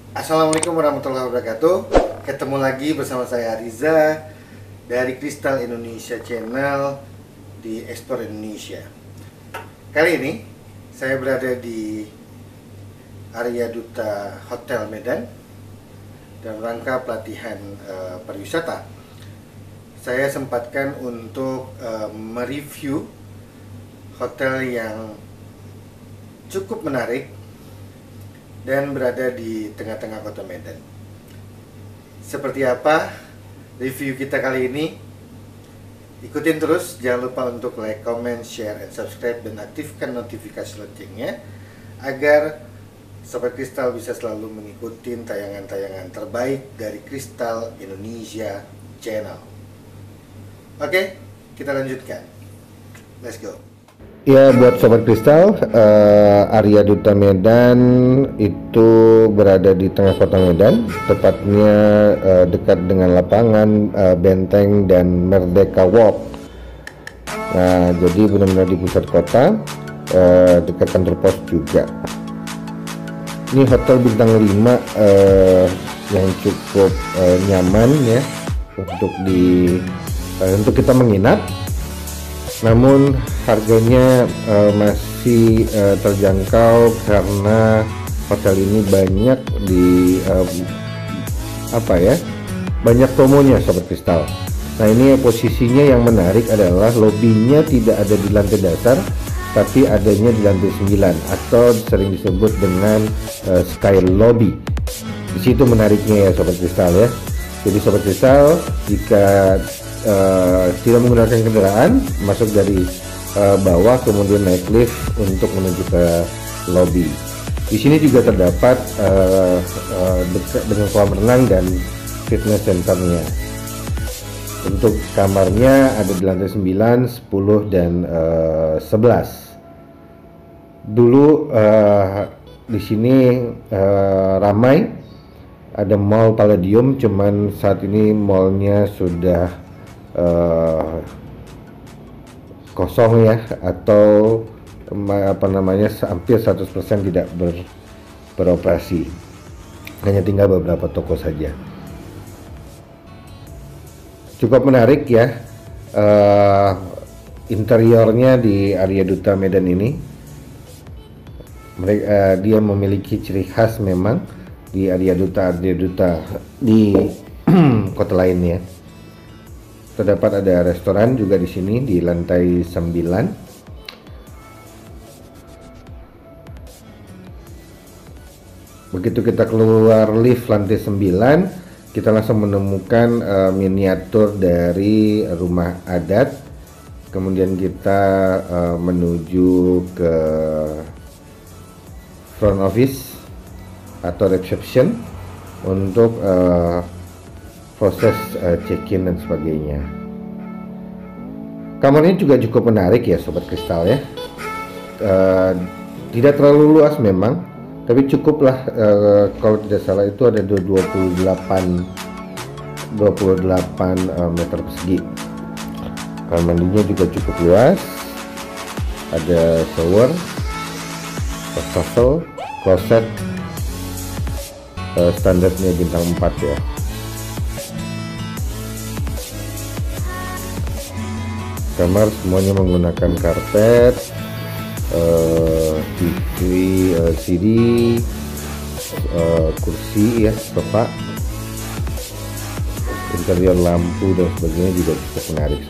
Assalamualaikum warahmatullahi wabarakatuh. Ketemu lagi bersama saya Ariza dari Kristal Indonesia Channel di Explore Indonesia. Kali ini saya berada di Arya Duta Hotel Medan dalam rangka pelatihan pariwisata. Saya sempatkan untuk mereview hotel yang cukup menarik dan berada di tengah-tengah kota Medan. Seperti apa review kita kali ini? Ikutin terus, jangan lupa untuk like, comment, share, and subscribe, dan aktifkan notifikasi loncengnya agar Sobat Kristal bisa selalu mengikuti tayangan-tayangan terbaik dari Kristal Indonesia Channel. Oke, kita lanjutkan. Let's go. Ya, buat Sobat Kristal, Arya Duta Medan itu berada di tengah kota Medan, tepatnya dekat dengan lapangan, benteng, dan Merdeka Walk. Nah, jadi benar-benar di pusat kota, dekat kantor pos juga. Ini hotel bintang 5 yang cukup nyaman ya untuk kita menginap. Namun harganya masih terjangkau karena hotel ini banyak banyak promonya Sobat Kristal. Nah, ini posisinya yang menarik adalah lobinya tidak ada di lantai dasar, tapi adanya di lantai 9 atau sering disebut dengan Sky Lobby. Di situ menariknya ya Sobat Kristal ya. Jadi Sobat Kristal, jika tidak menggunakan kendaraan, masuk dari bawah kemudian naik lift untuk menuju ke lobby. Di sini juga terdapat dekat dengan kolam renang dan fitness centernya. Untuk kamarnya ada di lantai 9, 10, dan 11. Dulu di sini ramai, ada mall Palladium, cuman saat ini mallnya sudah kosong ya, atau hampir 100% tidak beroperasi, hanya tinggal beberapa toko saja. Cukup menarik ya interiornya di Arya Duta Medan ini. Dia memiliki ciri khas memang di Arya Duta di kota lainnya. Terdapat ada restoran juga di sini di lantai 9. Begitu kita keluar lift lantai 9, kita langsung menemukan miniatur dari rumah adat. Kemudian kita menuju ke front office atau reception untuk proses check-in dan sebagainya. Kamarnya juga cukup menarik ya Sobat Kristal ya. Tidak terlalu luas memang, tapi cukuplah, kalau tidak salah itu ada 28 meter persegi. Kamar mandinya juga cukup luas. Ada shower, wastafel, kloset, standarnya bintang 4 ya. Kamar semuanya menggunakan karpet, TV LCD, kursi ya, sofa, interior lampu dan sebagainya juga cukup menarik.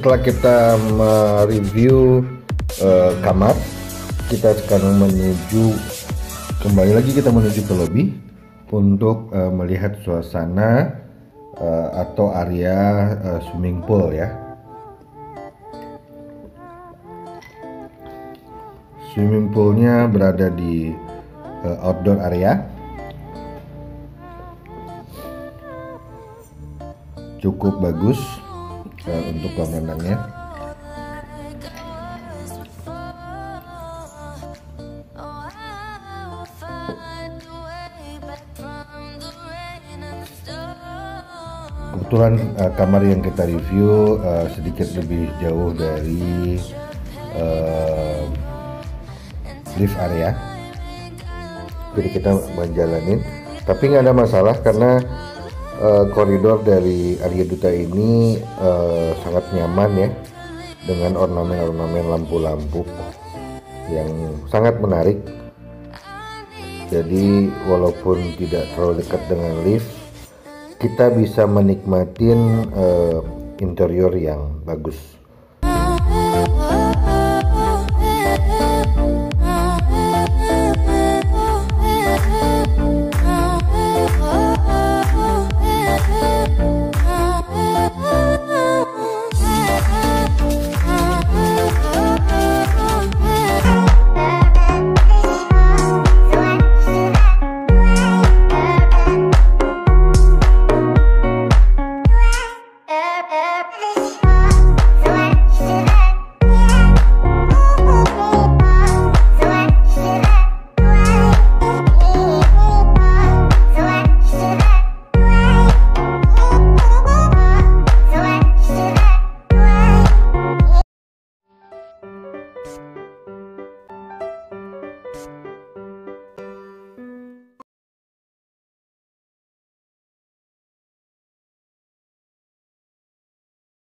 setelah kita mereview kamar, kita sekarang kembali lagi kita menuju ke lobby untuk melihat suasana atau area swimming pool ya. Swimming poolnya berada di outdoor area, cukup bagus untuk kolam renangnya. Kebetulan kamar yang kita review sedikit lebih jauh dari lift area, jadi kita menjalanin, tapi nggak ada masalah karena koridor dari Arya Duta ini sangat nyaman ya, dengan ornamen-ornamen lampu-lampu yang sangat menarik. Jadi walaupun tidak terlalu dekat dengan lift, kita bisa menikmatin interior yang bagus.